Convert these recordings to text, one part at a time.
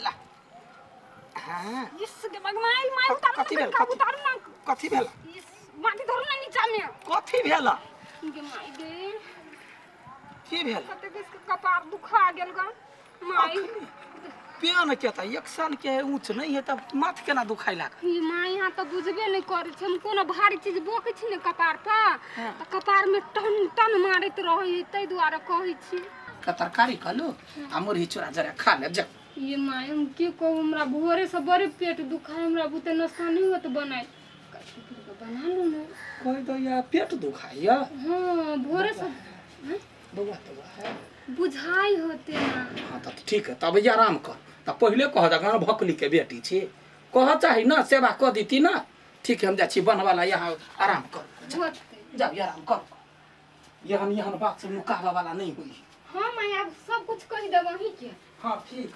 ला हां इसके बगमाई माई उतार कथी भेल उतार ना कथी भेल इस माटी धर ना नीचा में कथी भेल के माई गे की भेल कते किसके कपार दुखा गेल ग माई पियान के त 1 साल के ऊंच नहीं है तब माथ केना दुखाई लाग ई माई यहाँ तो बुझबे नहीं करे छ हम कोनो भारी चीज बोकै छी ने कपार पर त कपार में टन टन मारत रही तै दुआरे कहै छी का तरकारी खलो अमरी चूरा जरा खा ले जा ये माई हम की कहू हमरा भोरे से बड़े पेट दुखाए हमरा बुते नशा नहीं होत बनाए बना लो ना कोई तो या पेट दुखाइया हां भोरे से बउआ तो है बुझाई होते ना हां त ठीक है तब ये आराम कर त पहले कह द गांव भकली के बेटी छी कह चाहि ना सेवा क दीती ना ठीक है हम जा छी बनवाला यहाँ आराम कर जा आराम कर यहाँ बात से मुकाबला वाला नहीं हुई हां मैं अब सब कुछ कह देब वही के हां ठीक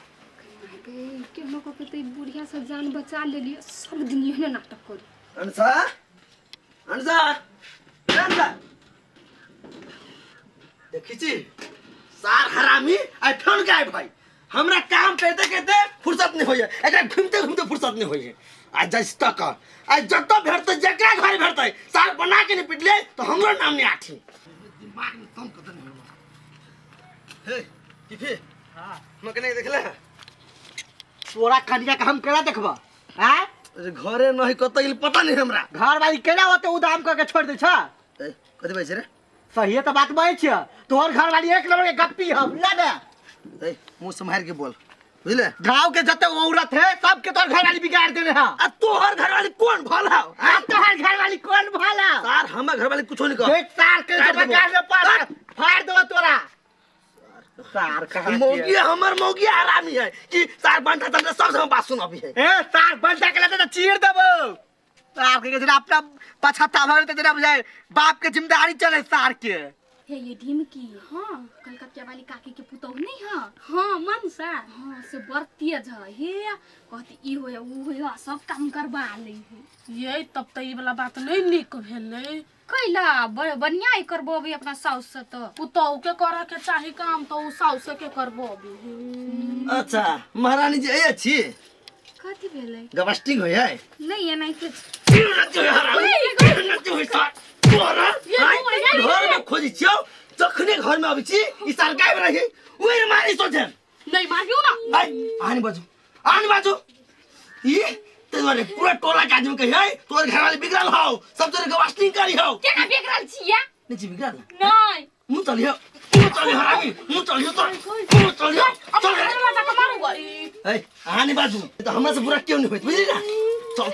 के लोग के तो बुढ़िया से जान बचा ले लिए सब दिन यही नाटक करी अंसा अंसा अंसा देखी छी सार हरामी आई फोन गाय भाई हमरा काम करते करते फुर्सत नहीं होय एकरा घूमते घूमते फुर्सत नहीं होय आज जस तक आज जत भेटते जकरा घर भेटते सार बना के नहीं पिटले तो हमरो नाम नहीं आठी दिमाग में कम कदम नहीं हे किफे हां मकने देखले तोरा कनिया का हम केना देखबा हैं घरे नहीं कतई पता नहीं हमरा घर वाली केना होते उदाम करके छोड़ दे छ कथि भाई रे सही है तो बात बाई छ तोहर घर वाली एक नंबर के गप्पी हम ना दे ए मुंह संभाल के बोल बुझले गांव के जते औरत है सब के तोहर घर वाली बिगाड़ देने है आ तोहर घर वाली कौन भला आ तोहर घर वाली कौन भला यार हमर घर वाली कुछो नहीं कर देख सार के जब काट ले पार फाड़ दो तोरा सार कहां मौगी हमर मौगी आरामी है कि सार बंटा तंत्र सब से बात सुन अभी है ए सार बंटा के लेते तो चीर देबो सार के जरा अपना पछता भर ते जरा बुझाए बाप के जिम्मेदारी चले सार के हे ये ढिमकी हां कलकत्ता वाली काकी के पुतौ नहीं हां हां मनसा हां से बरतिय ज हे कहती ई होय ऊ होय सब काम करबा ले ये तब त ई वाला बात नहीं निक भेलै कैला बढ़िया ही करबो अभी अपना साउस से तो पुतौ के करे के चाही काम तो उ साउस के करबो अभी अच्छा महारानी जी ए छी कथि भेलै गवस्टिंग होय है नहीं है नहीं कुछ घर में खोजी छियो जखने घर में आबी छी ई सरकार में रही ओइ मारी सोचे नहीं मारियो ना आनी बाजू ई तेरे पूरा टोला के आदमी कहि है तोर घर वाले बिगड़ल हो सब तोरे गवास्टिंग करी हो केना बिगड़ल छिया नहीं जी बिगड़ल नहीं मुंह चलियो हरामी मुंह चलियो चल मारू गई ए आनी बाजू तो हमरा से बुरा क्यों नहीं होइत बुझली ना चल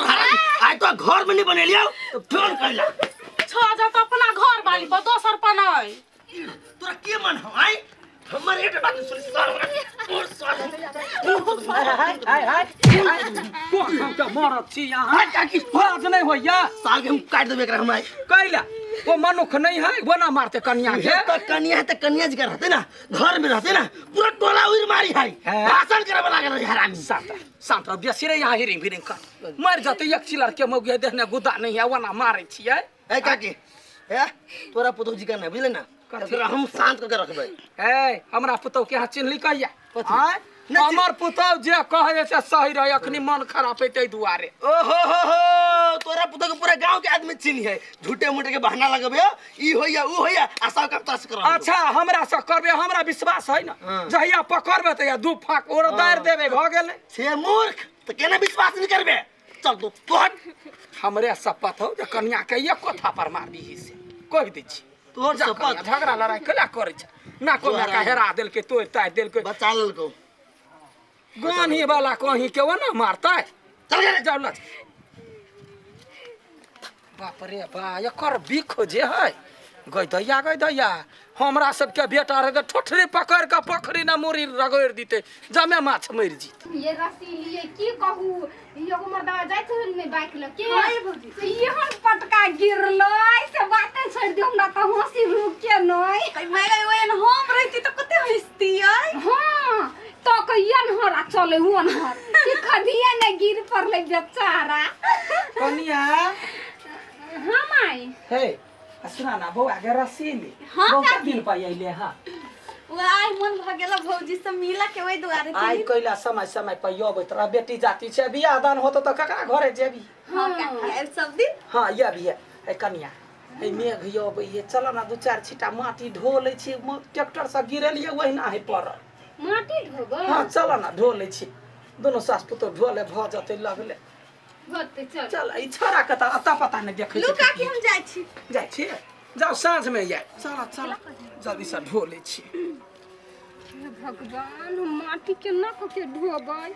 हरामी आज तो घर में नहीं बनेलियो तो फोन करला छ जा त अपना घर वाली पर दोसर पर नहीं तोरा के मन हो आई हमर एक बात सुन सर को हम के मरत छी यहां काकी बात नहीं होइया साल के हम काट देबे एकरा हमरा कैला वो मनुख नहीं है वो ना मारते कन्या के तो कन्या है तो कन्या जी का रहते ना घर में रहते ना पूरा टोला उड़ मारी है भाषण करे वाला के हरामी शांत बेसी रे यहाँ हिरिंग भिरिंग कर मर जाते एक चिलर के मौगे देहने गुदा नहीं है वो ना मारे छियै ए काकी ए तोरा पुतो जी का ना बुझले ना फिर हम शांत करके रखबे ए हमरा पुतो के हां चिन्हली कहिया हां हमर पुतो जे कहे से सही रहे अखनी मन खराब है तै दुआरे ओहो हो तोरा पुतो के पूरा गांव के आदमी चिन्ह है झूठे मूठे के बहाना लगबे ई होया ऊ होया आशा का तस कर अच्छा हमरा से करबे हमरा विश्वास है ना जहिया पकड़बे त या दू फाक और दार देबे भ गेलै से मूर्ख त केना विश्वास नहीं करबे चल तो हमरे शपथ हो जे कन्या के एक कथा पर मार दी से कह दै छी तोर शपथ झगड़ा लड़ाई कला करे छ ना को ना का हेरा देल के तोय ताय देल के बचा लेल को गानी वाला कहीं के वो ना मारता है चल गए जाओ लच बाप रे बा एकर बिख जे है गई दैया हमरा सबके बेटा रे ठोठरी पकड़ के पोखरी ना मुरी रगड़ दीते जमे माछ मर जी ये रसी लिए की कहू ये उमर दवा जाइत ने बाइक लके से ये हम पटका गिरलो से बातें छोड़ दियो हमरा त हंसी रुक के नय मैं ओन हम रहती तो कते हंसती है हां तो कहियन हरा चले हुन हर कि खदिया ने गिर पड़ले बेचारा कनिया हां माई हे सुना ना बौ आगे रसीली हाँ, बौ काकी। दिन पाइले हां वाह मन भ गेल भौजी से मिला के ओइ दुआरे आई कैला समय समय पर अबैत रह बेटी जाती छे बियाह दान होत त ककरा घरे जेबी हां काकी आब सब दिन हाँ ये भी है ए कनिया ए मेघ अबै है चल ना दू चार छिटा माटी ढो लै छी ट्रैक्टर से गिरलिए ओहिना है पड़ल माटी ढोबै हाँ चल ना ढो लै छी दोनों सास पुतो ढोले भ जते लगले होते चल चल ई छोरा के त अता पता नहीं देखे लू काकी हम जाइ छी जाय छी जाओ साँझ में जाए चल चल जल्दी से ढो लै छी हे भगवान हम माटी केना के ढोबै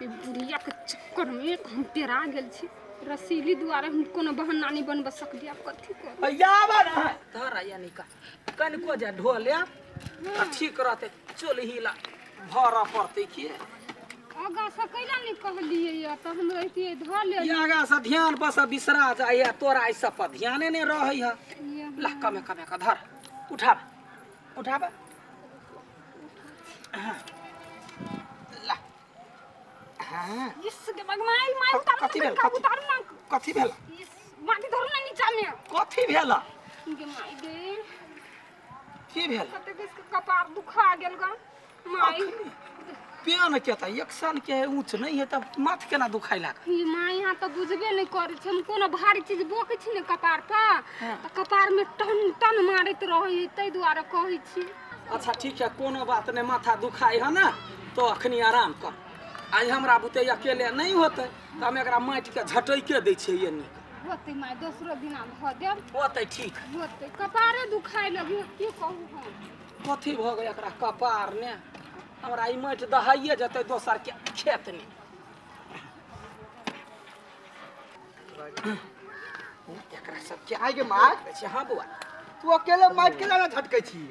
ई बुढ़िया के चक्कर में हम पेरा गेल छी रसीली दुआरे हम कोनो बहाना नहीं बनब सकली अब कथी कर याबा ना धर यानी का कनको जा ढो ले त ठीक रहते चल हिला भर पड़ते की आगा से कैला नहीं कहलिए या त हम रहतिए ध ले ये आगा से ध्यान पर से बिसरा जाए तोरा ऐसा पर ध्याने नहीं रही है ला कमे कमे का धर उठा उठा ला हाँ इसके बगमाई माई उतार कथी भेल उतार ना कथी भेल माटी धर ना नीचा में कथी भेल के माई गे की भेल कते किस के कपार दुखा गेल ग माई पेन के त एक सन के ऊंच नहीं है तब माथ केना दुखाई लाग ई माई यहाँ तो बुझबे नहीं करे छै हम कोनो भारी चीज बोके छी ने कपार पर त कपार में टन टन मारत रही तै दुआरे कहै छी अच्छा ठीक है कोनो बात नहीं माथा दुखाई है ना तो अखनी आराम कर आज हमरा बुते अकेले नहीं होते तो हम एकरा माटि के झटैके दै छै ये नीक होते माई दोसरो दिन भ देब होते ठीक होते कपारे दुखाई लगी की कहू हम कथी भ गए एकरा कपार ने हमरा ई माटि दहाइए जते दोसर के खेत ने एकरा सब के आइ गे माय हां बुआ तू अकेले माइट के ना झटकै छी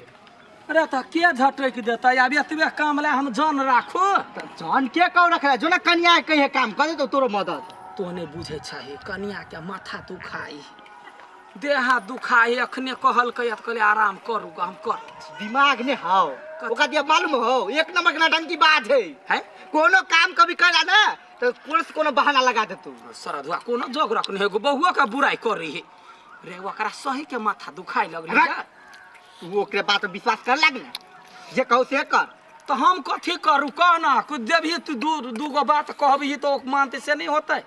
अरे त के झटैक देता आब एतबे काम ले हम जान राखो जान के कौ रखले जो ना कन्या कहे काम करे तो तोरो मदद तो नहीं बुझे चाहे कन्या के माथा दुखाई देह हाथ दुखाई अखने कहल आराम करू हम कर दिमाग ने हाओ ओका दिया मालूम हो एक नंबर के डंकी बात है कोनो काम कभी करा ना तो पुलिस कोनो बहाना लगा दे तू सरधुआ कोनो जोग रखने है बहुआ का बुराई कर रही है रे ओकरा सही के माथा दुखाई लगले तू ओकरे बात पर विश्वास कर लाग ना जे कहू से कर तो हम कथी करू कहना कुछ देबही तू दूगो बात कहबही तो मानते से नहीं होते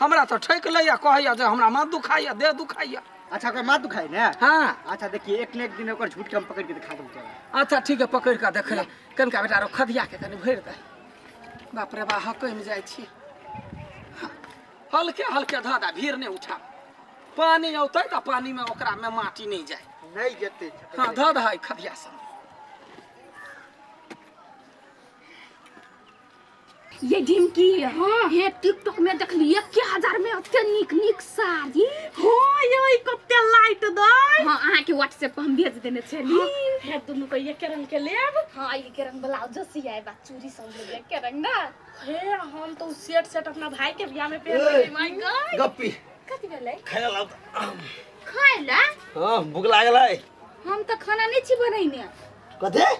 हमरा तो ठेक लैया कहैया जे हमरा माथ दुखाइया देह दुखाइया अच्छा ओकर माथ दुखाई ना हाँ अच्छा देखिए एक न एक दिन ओकर झूठ के हम पकड़ के दिखा दूं तोरा अच्छा ठीक है पकड़ के देख कनका बेटा रो खदिया के कनी भर दे बाप रे बा हकम जाय छी हल्के हल्के धादा भीड़ ने उठा पानी औते त पानी में ओकरा में माटी नहीं जाए नहीं जेते हां ध है खदिया सब ये ढिमकी हां ये टिकटॉक में देखली 1000 में अत्ते निक निक साड़ी हो ये कते लाइट दई हां अहाँ के व्हाट्सएप पर हम भेज देने छली हे दुनु को ये रंग के लेब हां ये के रंग ब्लाउज जसी आए बा चूड़ी सब ले के रंग ना हे हम तो सेट अपना भाई के बियाह में पहन ले माय गॉड गप्पी कथि भेलै खाए ला खाइला हां भूख लागल है हम तो खाना नहीं छी बनैने कथे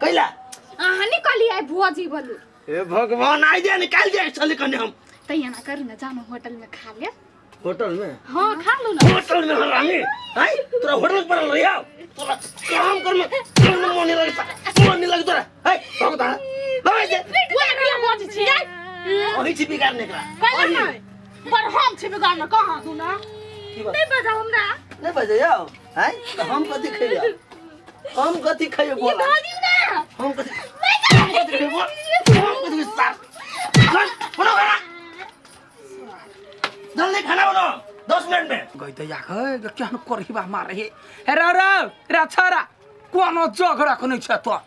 कैला अहाँ नहीं कहली आइ भोजी बोलू हे भगवान आई दे निकाल दे चल कने हम तैया ना करू ना जानो होटल में खा ले होटल में हां खा लो ना होटल में हरामी हाय तोरा होटल पर रहिया तोरा काम कर में मन नहीं लगता मन नहीं लगता हाय भगता भाई दे वो अकेला बोझ छी ओही छी बिगाड़ निकला कहला नहीं पर हम छी बिगाड़ ना कहां तू ना नहीं बजाओ हमरा नहीं बजे जाओ हाय तो हम कथि खइया हम कथि खइयो बोला दिउ ना हम कथि खइयो बोल हम कथि साफ बनो खाना जल्दी खाना बनो 10 मिनट में गई दैया है केहन करहिबा मार रही हे रे रे रे छोरा कोनो जोग रखने छ तो